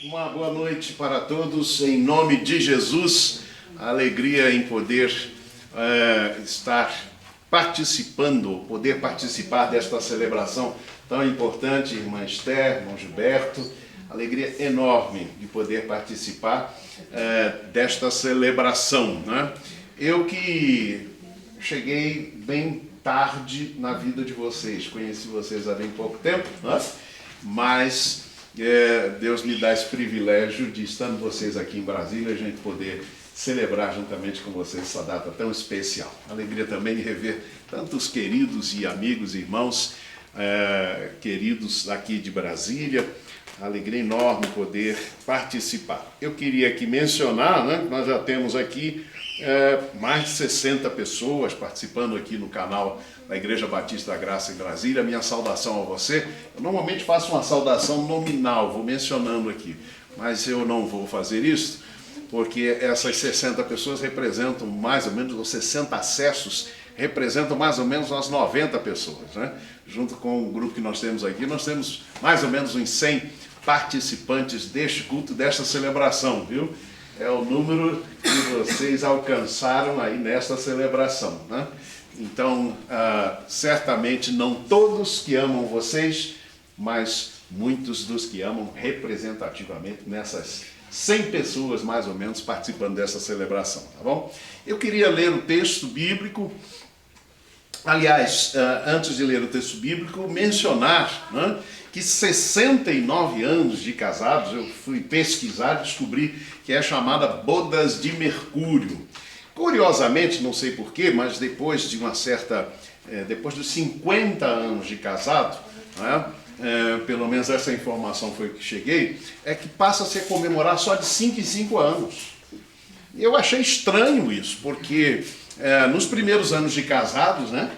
Uma boa noite para todos, em nome de Jesus. A alegria em poder estar participando, poder participar desta celebração tão importante, irmã Esther, irmão Gilberto. Alegria enorme de poder participar desta celebração, né? Eu que cheguei bem tarde na vida de vocês, conheci vocês há bem pouco tempo, né? Mas Deus me dá esse privilégio de, estando vocês aqui em Brasília, a gente poder celebrar juntamente com vocês essa data tão especial. Alegria também de rever tantos queridos e amigos, irmãos queridos aqui de Brasília. Alegria enorme poder participar. Eu queria aqui mencionar, né, nós já temos aqui mais de 60 pessoas participando aqui no canal da Igreja Batista da Graça em Brasília. Minha saudação a você. Eu normalmente faço uma saudação nominal, vou mencionando aqui, mas eu não vou fazer isso, porque essas 60 pessoas representam mais ou menos, os 60 acessos representam mais ou menos umas 90 pessoas, né? Junto com o grupo que nós temos aqui, nós temos mais ou menos uns 100 participantes deste culto, desta celebração, viu? É o número que vocês alcançaram aí nesta celebração, né? Então, certamente não todos que amam vocês, mas muitos dos que amam representativamente nessas 100 pessoas, mais ou menos, participando dessa celebração, tá bom? Eu queria ler o texto bíblico. Aliás, antes de ler o texto bíblico, mencionar, né, que 69 anos de casados, eu fui pesquisar e descobri que é chamada Bodas de Mercúrio. Curiosamente, não sei porquê, mas depois de uma certa, depois dos 50 anos de casado, né, pelo menos essa informação foi que cheguei, é que passa a se comemorar só de 5 em 5 anos. Eu achei estranho isso, porque nos primeiros anos de casados, né,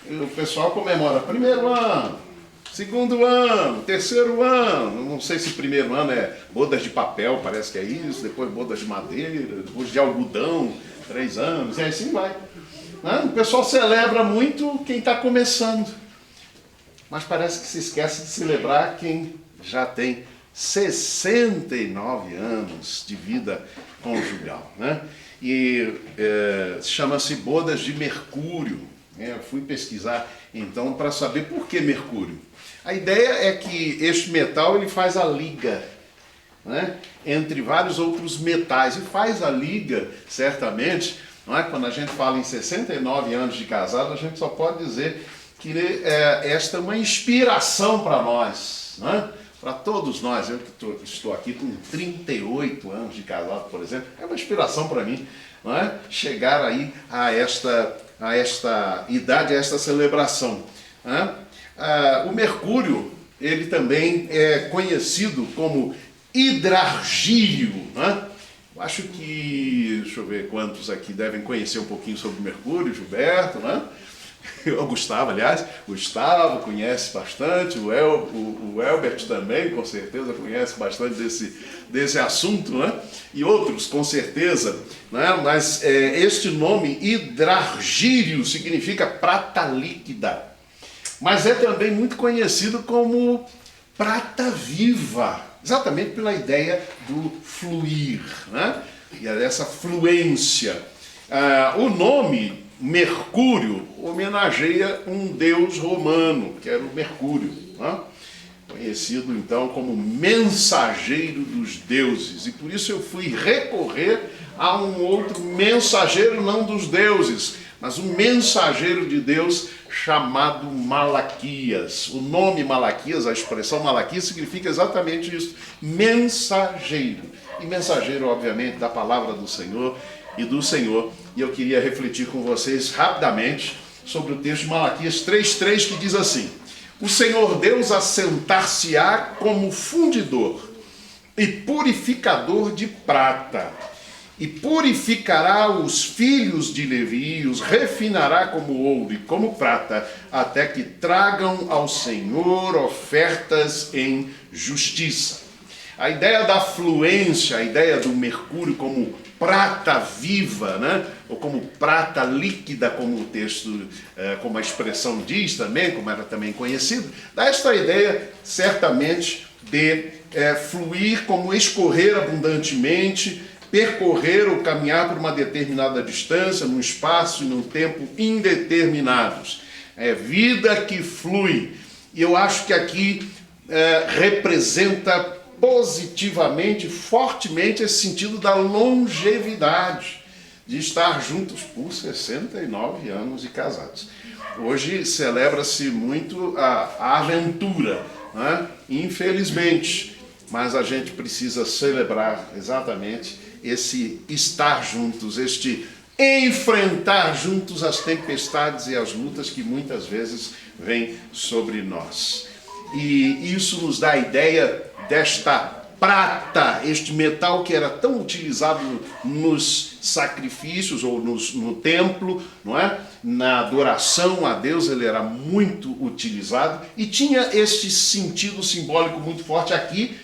o pessoal comemora primeiro ano, segundo ano, terceiro ano, não sei se primeiro ano é bodas de papel, parece que é isso, depois bodas de madeira, depois de algodão, 3 anos, e assim vai. Né? O pessoal celebra muito quem está começando, mas parece que se esquece de celebrar quem já tem 69 anos de vida conjugal, né? E chama-se Bodas de Mercúrio. Eu fui pesquisar então para saber por que Mercúrio. A ideia é que este metal ele faz a liga, né, entre vários outros metais, e faz a liga, certamente, não é? Quando a gente fala em 69 anos de casado, a gente só pode dizer que esta é uma inspiração para nós, né? Para todos nós. Eu que estou aqui com 38 anos de casado, por exemplo, é uma inspiração para mim, não é? Chegar aí a esta idade, a esta celebração, né? O Mercúrio, ele também é conhecido como hidrargírio, né? Eu acho que, deixa eu ver quantos aqui devem conhecer um pouquinho sobre o Mercúrio, Gilberto, né? O Gustavo, aliás, Gustavo conhece bastante, o Elbert também, com certeza, conhece bastante desse assunto, né? E outros, com certeza, né? Mas este nome, hidrargírio, significa prata líquida, mas é também muito conhecido como prata viva, exatamente pela ideia do fluir, né? E dessa fluência. O nome Mercúrio homenageia um deus romano, que era o Mercúrio, né? Conhecido então como mensageiro dos deuses, e por isso eu fui recorrer a um outro mensageiro, não dos deuses, mas um mensageiro de Deus chamado Malaquias. O nome Malaquias, a expressão Malaquias, significa exatamente isso, mensageiro. E mensageiro, obviamente, da palavra do Senhor e do Senhor. E eu queria refletir com vocês rapidamente sobre o texto de Malaquias 3,3, que diz assim: o Senhor Deus assentar-se-á como fundidor e purificador de prata, e purificará os filhos de Levi, os refinará como ouro e como prata, até que tragam ao Senhor ofertas em justiça. A ideia da fluência, a ideia do Mercúrio como prata viva, né? Ou como prata líquida, como o texto, como a expressão diz também, como era também conhecido, dá esta ideia certamente de fluir, como escorrer abundantemente, percorrer ou caminhar por uma determinada distância, num espaço e num tempo indeterminados. É vida que flui. E eu acho que aqui representa positivamente, fortemente, esse sentido da longevidade, de estar juntos por 69 anos de casados. Hoje celebra-se muito a aventura, né? Infelizmente, mas a gente precisa celebrar exatamente esse estar juntos, este enfrentar juntos as tempestades e as lutas que muitas vezes vêm sobre nós. E isso nos dá a ideia desta prata, este metal que era tão utilizado nos sacrifícios ou no templo, não é? Na adoração a Deus ele era muito utilizado e tinha este sentido simbólico muito forte aqui,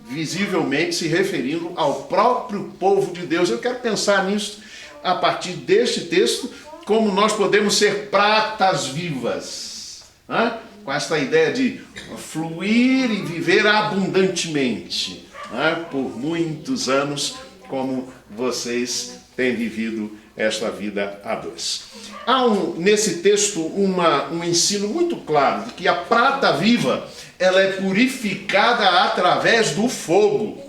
visivelmente se referindo ao próprio povo de Deus. Eu quero pensar nisso a partir deste texto, como nós podemos ser pratas vivas, né? Com esta ideia de fluir e viver abundantemente, né? Por muitos anos, como vocês têm vivido esta vida a dois. Há nesse texto um ensino muito claro de que a prata viva ela é purificada através do fogo.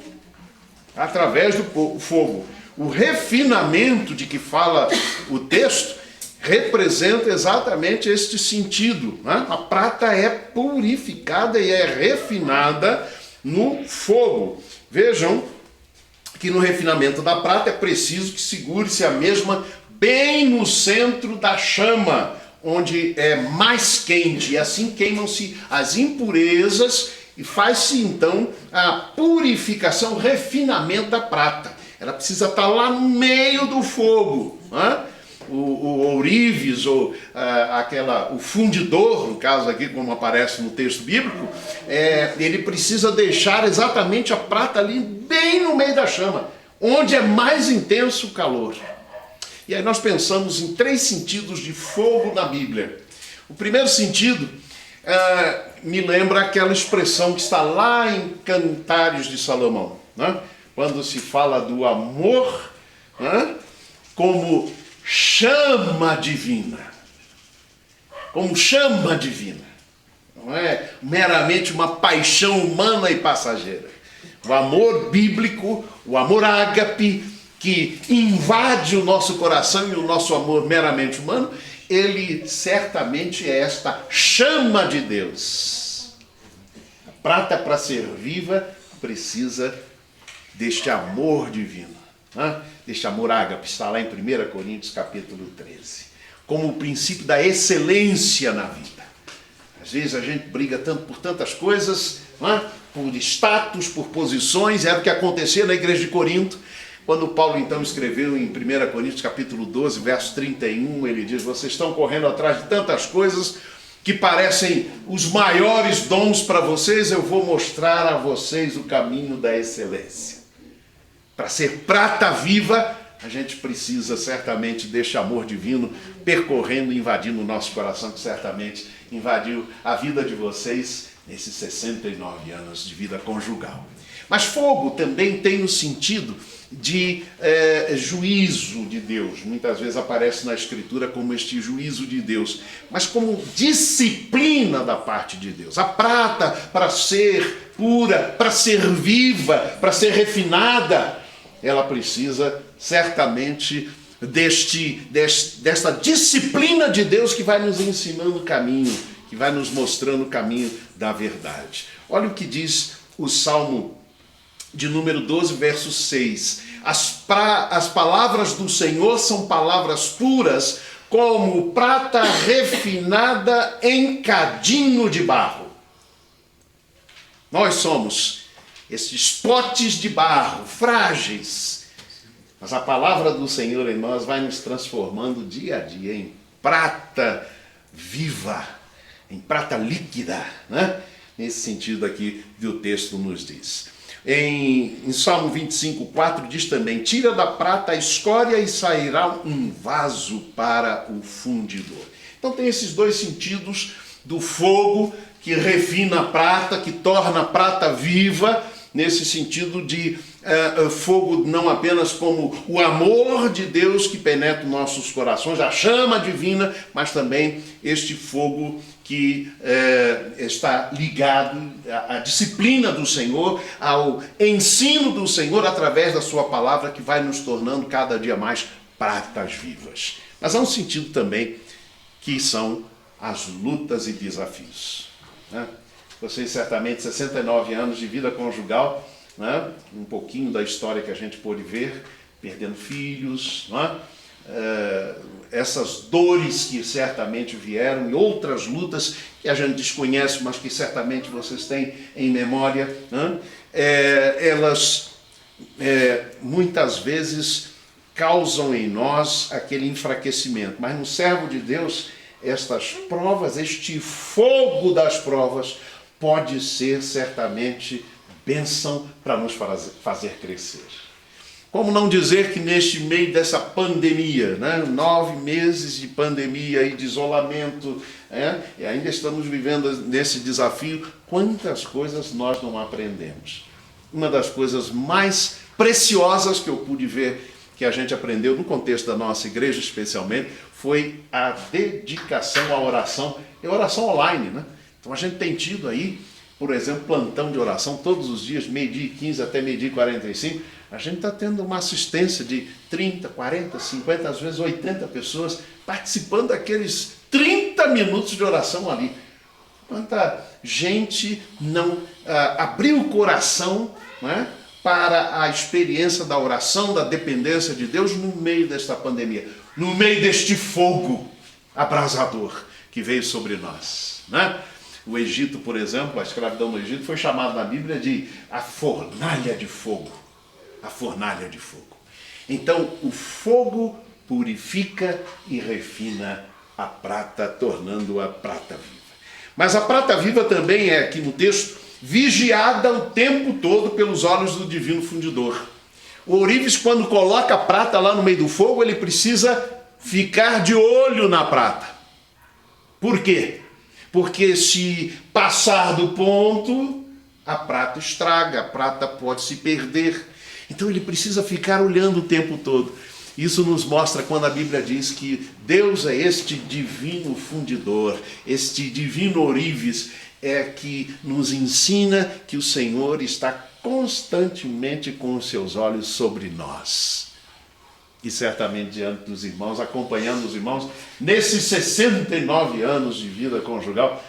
Através do fogo. O refinamento de que fala o texto representa exatamente este sentido, né? A prata é purificada e é refinada no fogo. Vejam que no refinamento da prata é preciso que segure-se a mesma bem no centro da chama, onde é mais quente, e assim queimam-se as impurezas e faz-se então a purificação, o refinamento da prata. Ela precisa estar lá no meio do fogo, né? O ourives ou o fundidor, no caso aqui como aparece no texto bíblico, ele precisa deixar exatamente a prata ali bem no meio da chama, onde é mais intenso o calor. E aí nós pensamos em 3 sentidos de fogo na Bíblia. O primeiro sentido me lembra aquela expressão que está lá em Cantares de Salomão, né? Quando se fala do amor, né? Como chama divina. Como chama divina. Não é meramente uma paixão humana e passageira. O amor bíblico, o amor ágape, que invade o nosso coração e o nosso amor meramente humano, ele certamente é esta chama de Deus. A prata, para ser viva, precisa deste amor divino, né? Deste amor ágape, está lá em 1 Coríntios capítulo 13, como o princípio da excelência na vida. Às vezes a gente briga tanto por tantas coisas, né? Por status, por posições. Era o que acontecia na igreja de Corinto, quando Paulo então escreveu em 1 Coríntios capítulo 12, verso 31, ele diz: vocês estão correndo atrás de tantas coisas que parecem os maiores dons para vocês, eu vou mostrar a vocês o caminho da excelência. Para ser prata viva, a gente precisa certamente deste amor divino percorrendo e invadindo o nosso coração, que certamente invadiu a vida de vocês nesses 69 anos de vida conjugal. Mas fogo também tem o sentido de juízo de Deus. Muitas vezes aparece na Escritura como este juízo de Deus, mas como disciplina da parte de Deus. A prata, para ser pura, para ser viva, para ser refinada, ela precisa certamente desta disciplina de Deus que vai nos ensinando o caminho, que vai nos mostrando o caminho da verdade. Olha o que diz o Salmo de número 12, verso 6. As palavras do Senhor são palavras puras, como prata refinada em cadinho de barro. Nós somos esses potes de barro, frágeis, mas a palavra do Senhor em nós vai nos transformando dia a dia em prata viva, em prata líquida, né? Nesse sentido aqui que o texto nos diz. Em Salmo 25:4 diz também: tira da prata a escória e sairá um vaso para o fundidor. Então tem esses 2 sentidos do fogo que refina a prata, que torna a prata viva, nesse sentido de fogo não apenas como o amor de Deus que penetra nossos corações, a chama divina, mas também este fogo que está ligado à disciplina do Senhor, ao ensino do Senhor através da sua palavra, que vai nos tornando cada dia mais pratas vivas. Mas há um sentido também que são as lutas e desafios, né? Vocês certamente, 69 anos de vida conjugal, né? Um pouquinho da história que a gente pôde ver, perdendo filhos, né? Essas dores que certamente vieram e outras lutas que a gente desconhece, mas que certamente vocês têm em memória, né? Elas muitas vezes causam em nós aquele enfraquecimento, mas no servo de Deus, estas provas, este fogo das provas, pode ser certamente bênção para nos fazer crescer. Como não dizer que neste meio dessa pandemia, né, 9 meses de pandemia e de isolamento, e ainda estamos vivendo nesse desafio, quantas coisas nós não aprendemos. Uma das coisas mais preciosas que eu pude ver, que a gente aprendeu no contexto da nossa igreja especialmente, foi a dedicação à oração, e oração online, né? Então a gente tem tido aí, por exemplo, plantão de oração todos os dias, 12h15 até 12h45, a gente está tendo uma assistência de 30, 40, 50, às vezes 80 pessoas participando daqueles 30 minutos de oração ali. Quanta gente não abriu o coração, né, para a experiência da oração, da dependência de Deus no meio desta pandemia, no meio deste fogo abrasador que veio sobre nós, né? O Egito, por exemplo, a escravidão no Egito foi chamada na Bíblia de a fornalha de fogo. A fornalha de fogo. Então, o fogo purifica e refina a prata, tornando-a prata viva. Mas a prata viva também é, aqui no texto, vigiada o tempo todo pelos olhos do divino fundidor. O ourives, quando coloca a prata lá no meio do fogo, ele precisa ficar de olho na prata. Por quê? Porque se passar do ponto, a prata estraga, a prata pode se perder. Então ele precisa ficar olhando o tempo todo. Isso nos mostra quando a Bíblia diz que Deus é este divino fundidor, este divino ourives, que nos ensina que o Senhor está constantemente com os seus olhos sobre nós. E certamente diante dos irmãos, acompanhando os irmãos, nesses 69 anos de vida conjugal,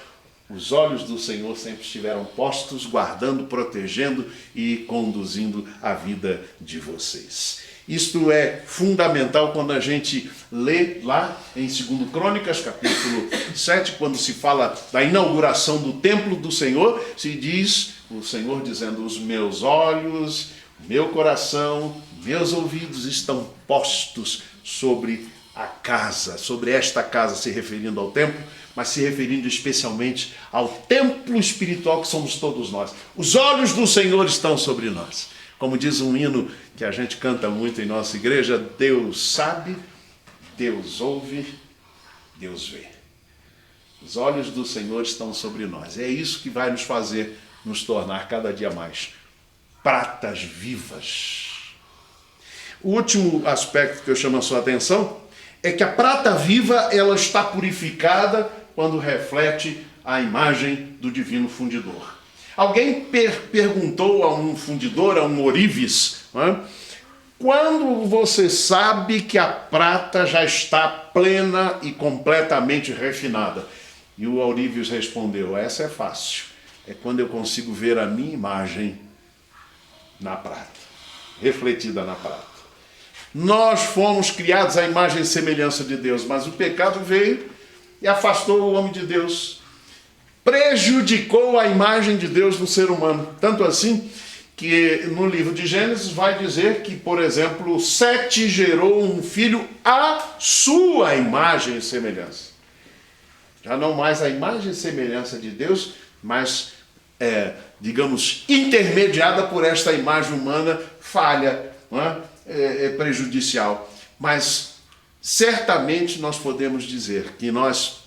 os olhos do Senhor sempre estiveram postos, guardando, protegendo e conduzindo a vida de vocês. Isto é fundamental quando a gente lê lá em 2 Crônicas, capítulo 7, quando se fala da inauguração do templo do Senhor, se diz, o Senhor dizendo, os meus olhos, meu coração, meus ouvidos estão postos sobre a casa, sobre esta casa, se referindo ao templo, mas se referindo especialmente ao templo espiritual que somos todos nós. Os olhos do Senhor estão sobre nós. Como diz um hino que a gente canta muito em nossa igreja, Deus sabe, Deus ouve, Deus vê. Os olhos do Senhor estão sobre nós. É isso que vai nos fazer nos tornar cada dia mais pratas vivas. O último aspecto que eu chamo a sua atenção é que a prata viva ela está purificada quando reflete a imagem do divino fundidor. Alguém perguntou a um fundidor, a um ourives, né, quando você sabe que a prata já está plena e completamente refinada? E o ourives respondeu, essa é fácil, é quando eu consigo ver a minha imagem na prata, refletida na prata. Nós fomos criados à imagem e semelhança de Deus, mas o pecado veio e afastou o homem de Deus, prejudicou a imagem de Deus no ser humano. Tanto assim que no livro de Gênesis vai dizer que, por exemplo, Sete gerou um filho à sua imagem e semelhança. Já não mais a imagem e semelhança de Deus, mas, digamos, intermediada por esta imagem humana falha, não é? Prejudicial, mas certamente nós podemos dizer que nós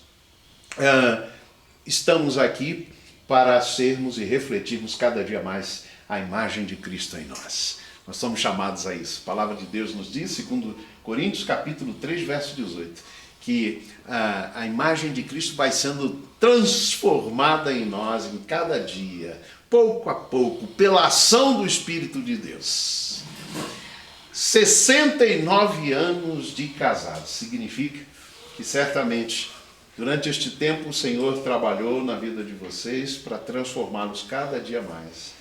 estamos aqui para sermos e refletirmos cada dia mais a imagem de Cristo em nós. Nós somos chamados a isso. A palavra de Deus nos diz, segundo Coríntios capítulo 3, verso 18, que a imagem de Cristo vai sendo transformada em nós em cada dia, pouco a pouco, pela ação do Espírito de Deus. 69 anos de casado significa que certamente durante este tempo o Senhor trabalhou na vida de vocês para transformá-los cada dia mais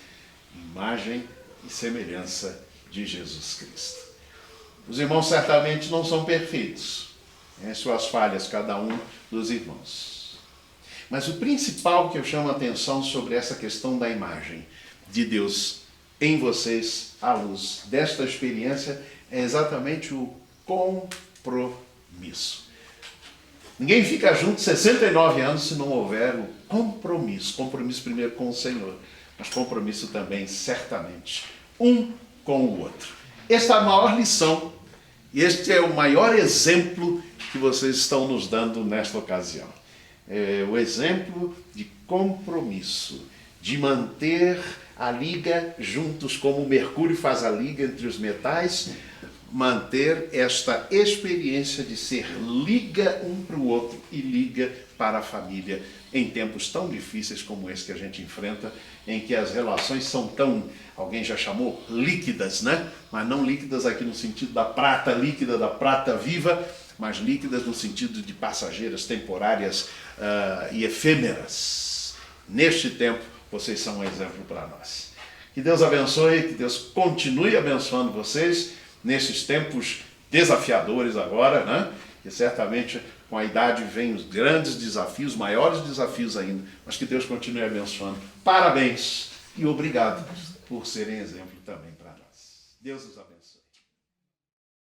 em imagem e semelhança de Jesus Cristo. Os irmãos certamente não são perfeitos, suas falhas, cada um dos irmãos. Mas o principal que eu chamo a atenção sobre essa questão da imagem de Deus em vocês, à luz desta experiência, é exatamente o compromisso. Ninguém fica junto 69 anos se não houver o compromisso. Compromisso primeiro com o Senhor, mas compromisso também, certamente, um com o outro. Esta é a maior lição e este é o maior exemplo que vocês estão nos dando nesta ocasião. É o exemplo de compromisso, de manter a liga juntos, como o mercúrio faz a liga entre os metais, manter esta experiência de ser liga um para o outro e liga para a família em tempos tão difíceis como esse que a gente enfrenta, em que as relações são tão, alguém já chamou, líquidas, né? Mas não líquidas aqui no sentido da prata líquida, da prata viva, mas líquidas no sentido de passageiras, temporárias e efêmeras. Neste tempo, vocês são um exemplo para nós. Que Deus abençoe, que Deus continue abençoando vocês nesses tempos desafiadores agora, né? E certamente com a idade vêm os grandes desafios, maiores desafios ainda, mas que Deus continue abençoando. Parabéns e obrigado por serem exemplo também para nós. Deus os abençoe.